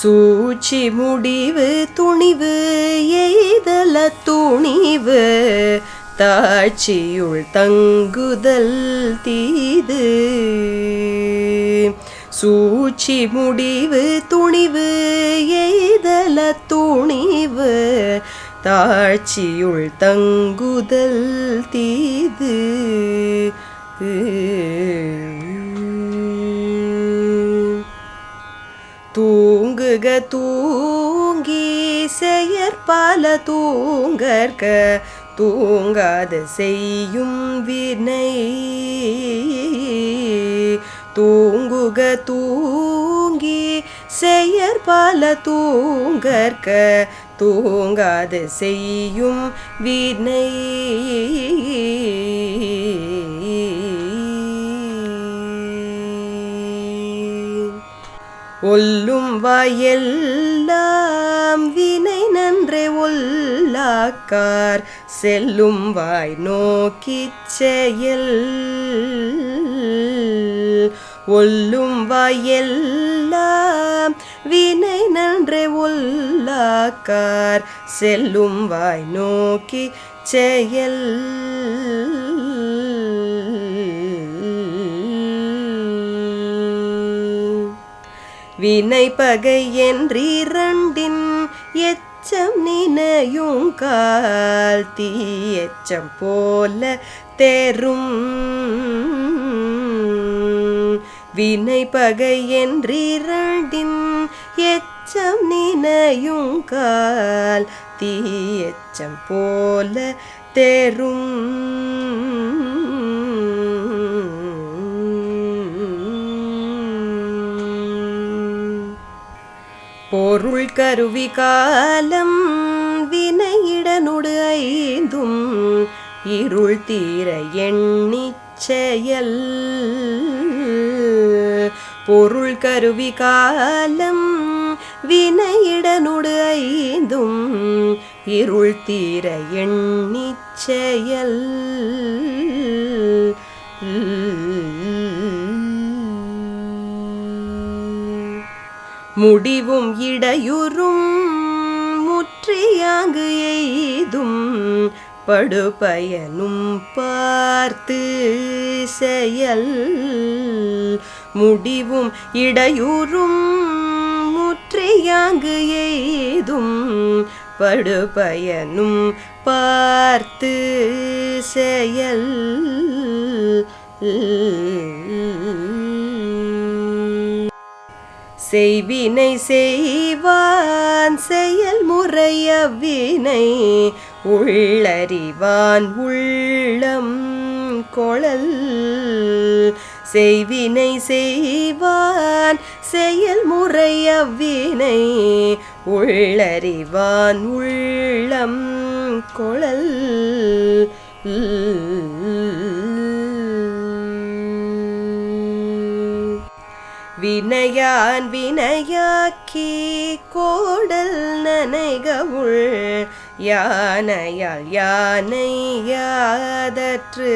சூழ்ச்சி முடிவு துணிவு எய்தல துணிவு தாழ்ச்சியுள் தங்குதல் தீது. சூழ்ச்சி முடிவு துணிவு எய்தல துணிவு தாழ்ச்சியுள் தங்குதல் தீது. தூங்குக தூங்கி செயற்பல தூங்கற்க தூங்காது செய்யும் வினை. தூங்குக தூங்கி செயற்பல தூங்கற்க தூங்காது செய்யும் வினை. ஒல்லும் வாயெல்லாம் வினை நன்றே ஒல்லாக்கார் செல்லும் வாய் நோக்கிச் செயல். ஒல்லும் வாயெல்லாம் வினை நன்றே ஒல்லாக்கார் செல்லும் வாய் நோக்கி செயல். வினை பகை என்றிரண்டின் எச்சம் நினையுங்கால் தீ எச்சம் போல தேரும். வினை பகை என்றிரண்டின் எச்சம் நினையுங்கால் தீ எச்சம் போல தேரும். பொருள் கருவி காலம் வினையிடனொடு ஐந்தும் இருள் தீர எண்ணிச் செயல். பொருள் கருவி காலம் வினையிடனொடு ஐந்தும் இருள் தீர எண்ணிச் செயல். முடிவும் இடையுறும் முற்றியாங்கு எய்தும் படுபயனும் பார்த்து செயல். முடிவும் இடையுறும் முற்றியாங்கு எய்தும் படுபயனும் பார்த்து செயல். செய்வினை செய்வான் செயல் முறைய வினை உள்ளறிவான் உள்ளம் கொளல். செய்வினை செய்வான் செயல் முறைய வினை உள்ளறிவான் உள்ளம் கொளல். வினையான் வினையாக்கி கோடல் நனைகவுள் யானையால் யானை யாதற்று.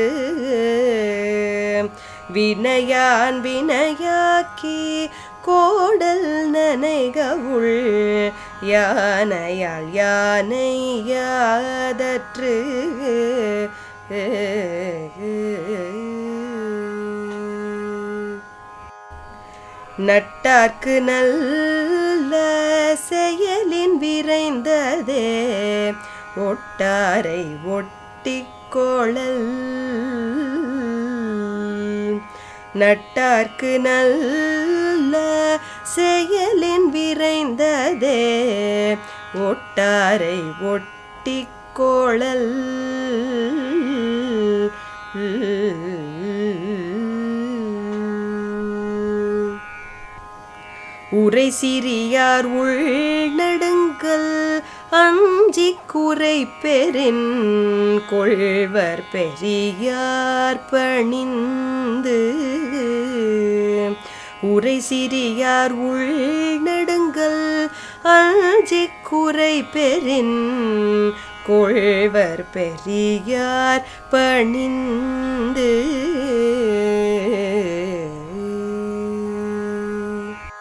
வினையான் வினையாக்கி கோடல் நனைகவுள் யானையால் யானை யாதற்று. நட்டார்க்கு நல்ல செயலின் விரைந்ததே ஒட்டாரை ஒட்டிக்கொளல். நட்டார்க்கு நல்ல செயலின் விரைந்ததே ஒட்டாரை ஒட்டிக்கொளல். உரை சிறியார் உள்நடுங்கல் அஞ்சி குறை பெறின் கொள்வர் பெரியார் பணிந்து. உரை சிறியார் உள்நடுங்கல் அஞ்சி குறை பெறின் கொள்வர் பெரியார் பணிந்து.